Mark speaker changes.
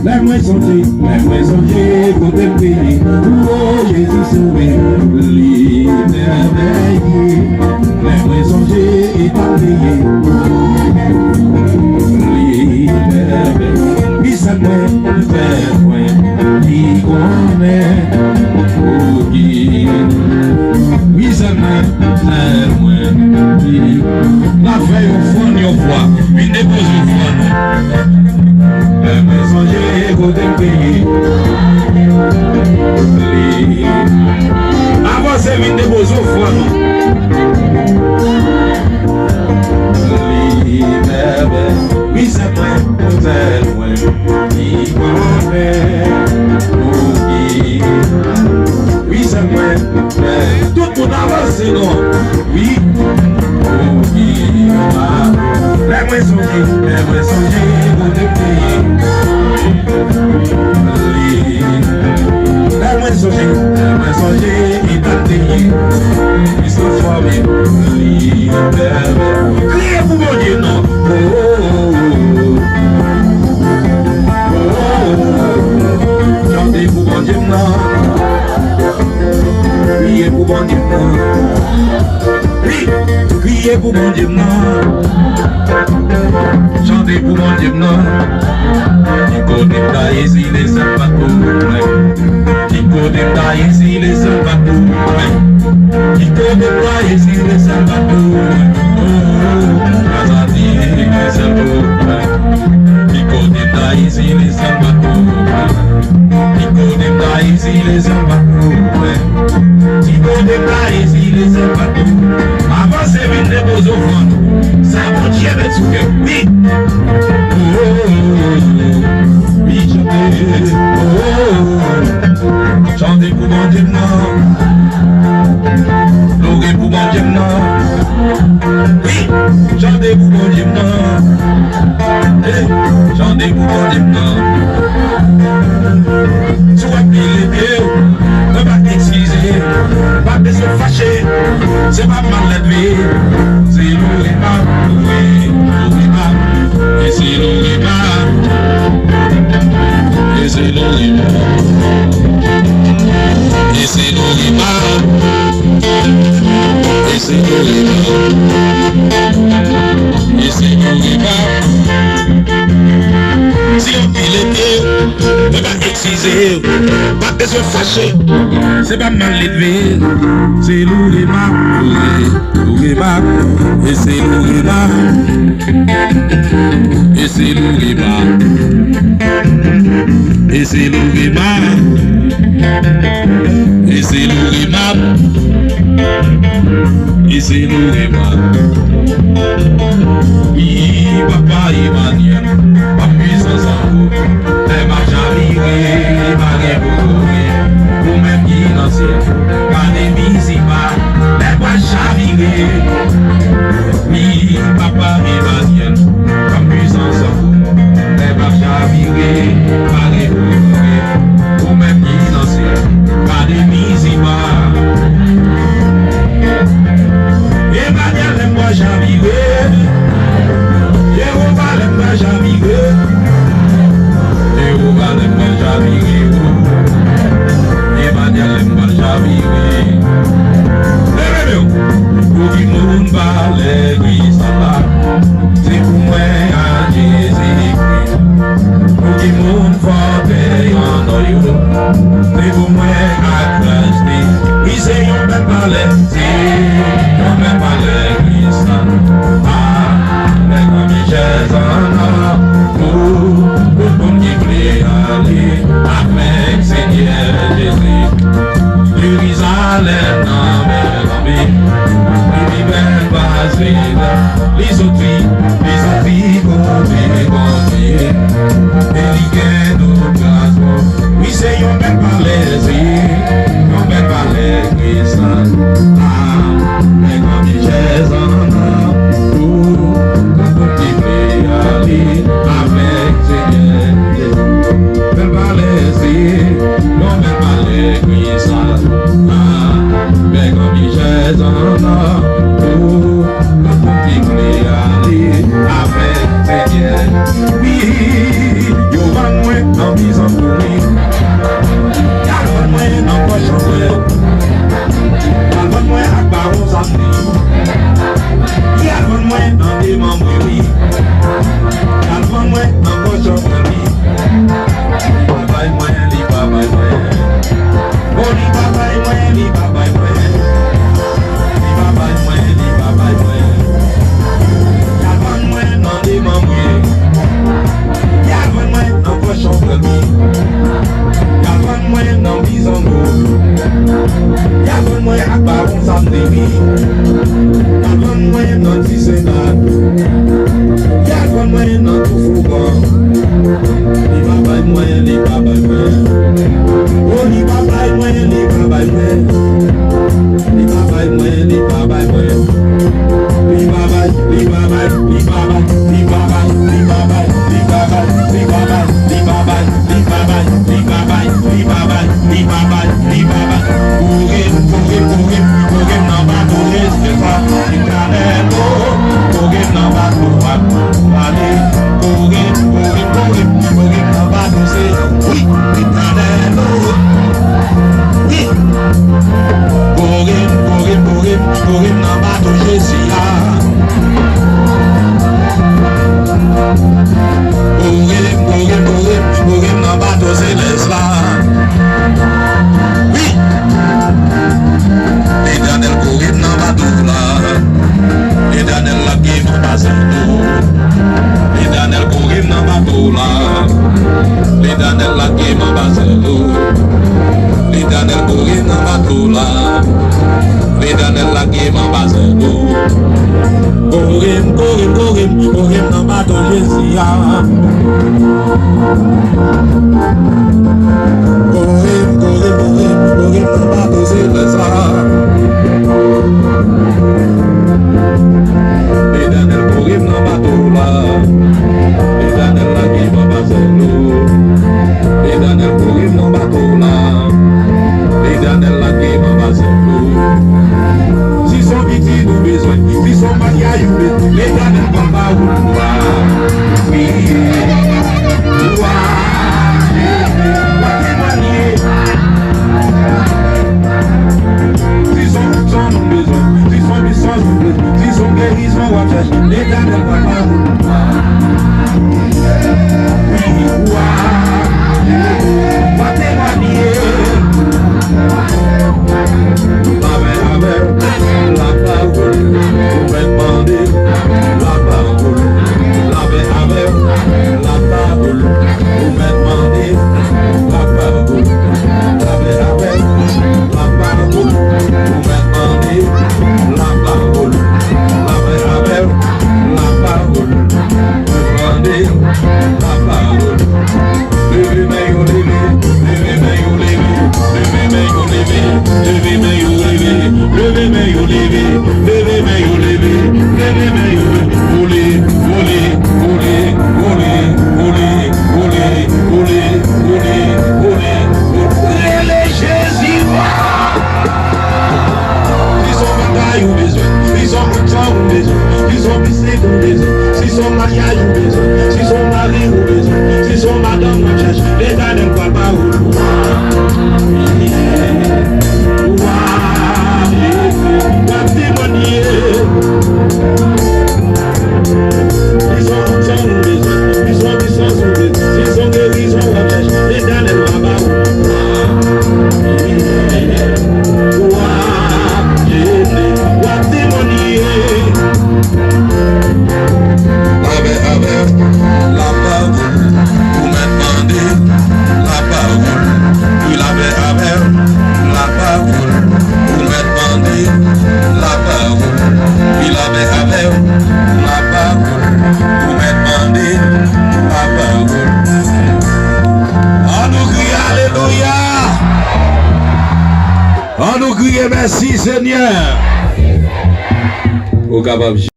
Speaker 1: La moins songé, côté pays, oh Jésus sauvé, l'émerveillé. La moins songé et pas payé, l'émerveillé. Puis ça moins, faire moins, qui connaît, oh qui. Oui, ça moins, faire moins, qui. La feuille au fond, on voit, une dépose au fond. La maison j'ai côté pays. Avant c'est une des beaux au fond. Oui, ça prend très loin. Qui connaît? Oui, ça prend. Tout le monde avance, non? Oui. La maison j'ai côté pays. La maison j'ai et pas payé. Ils sont formés. Criez pour mon Dieu, non? Chantez pour mon Dieu, non? Criez pour mon Dieu, non? Criez pour mon Dieu, non? Chantez pour mon Dieu, non? Qui connaît pas ici les seuls bateaux? Qui connaît pas ici les seuls bateaux? Qui connaît pas ici les seuls bateaux? Qui connaît pas ici les seuls bateaux? Qui connaît pas ici les seuls bateaux? Qui connaît pas ici les seuls bateaux? Avant c'est une des beaux au fond. Ça va tirer sous le oui. Oui, chantez pour mon Dieu, non. Louez pour mon Dieu, non. Oui, chantez pour mon Dieu, non. Chantez pour mon Dieu, non. Soit les pieds, ne pas t'excuser, pas de se fâcher, c'est pas mal d'élever, c'est louer pas, louer pas, et c'est louer pas, et c'est louer pas, et c'est louer pas, et c'est louer pas, et c'est louer pas. Si on pile les pieds, ne pas exciser, pas de se fâcher, c'est pas mal élevé, c'est l'oulema, l'oulema, et c'est l'oulema, et c'est l'oulema, et c'est l'oulema, et c'est l'oulema, et c'est l'oulema. Oui, papa Emmanuel, ma puissance en vous, les marches à virer, les barrières pour même financier, pas des misipas, les marches à virer. Oui, papa Emmanuel, ma puissance en vous, les marches à virer, barrières pour même financier, pas des misipas. Emmanuel, les marches à virer. Jéhovah l'aime pas j'avigue, Jéhovah l'aime pas j'avigue, Emmanuel l'aime pas j'avigue. Pour qui monde parle l'église là, c'est pour moi à Jésus-Christ. Pour qui monde porte en oyo, c'est pour moi à Christ. Oui c'est yon même parler, c'est yon même parler l'église là. Avec Seigneur Jésus, Jérusalem, les autres filles, oui, c'est yon même parler, yon même parler, mais comme Jésus, avec Seigneur Jésus, même parler, non même parler, Oui, yo van mwen nan bizan pou mi. Yal van mwen nan pochon mwen. Yal van mwen ak baron samdi. Yal van mwen nan deman mwen mi. Yal van mwen nan pochon mwen mi. Li babay mwen, li babay mwen. Oh, li babay mwen, li babay mwen. Li babay mwen, li babay mwen. Yal van mwen nan deman mwen. Yal van mwen nan pochon mwen mi. Yal van mwen nan bizan mwen. Yal van mwen ak baron samdi mi. Yal van mwen nan tisenad. Yal van mwen nan tou fougan. Li babay mwen, li babay mwen. Oh, li babay mwen, li babay mwen. Li babay mwen, li babay mwen. Li babay, li babay, li babay, li babay, li babay, li babay, li babay, li babay, li babay, li babay, li babay, li babay, li babay. Kourim nan bato reste fa. Li kanelo, kourim nan bato wale. Kourim nan bato se. Oui, li kanelo. Oui. Kourim nan bato jesia. Kourim nan bato zeles la. Oui. L'Éternel kourim nan bato la. L'Éternel la game en basendo. L'Éternel kourim nan bato la. L'Éternel la game en basendo. L'Éternel kourim nan bato la. L'Éternel la game en basendo. Kourim nan bato jesia. Kourim nan bato zelesa. L'Éternel kourim nan bato la. L'Éternel la game en basendo. L'Éternel kourim nan bato la. L'Éternel la game en basendo. Si son petit nous besoin, si son mariage ou besoin, l'Éternel va pas ou oui, si son nous besoin, si son puissance nous besoin, si son guérison ou cherche, l'Éternel va pas ou va témoigner. La parole, vous me demandez la parole, la parole, vous me demandez la parole, la parole, vous me demandez la parole, la parole, vous me demandez la parole. Levez main, levez, levez main, levez, levez main, levez, levez main, levez, levez main, levez, levez main, levez, levez main, roulez, roulez, roulez, roulez, roulez, roulez, roulez, roulez, roulez, roulez, Jésus va. Ils ont bataille ou besoin, ils ont temps ou besoin, ils ont piscine ou besoin, s'ils sont mariage ou besoin, s'ils sont mari ou besoin, s'ils sont madame ou cherche, l'Éternel va pas ou
Speaker 2: On nous crie merci Seigneur. Au capable.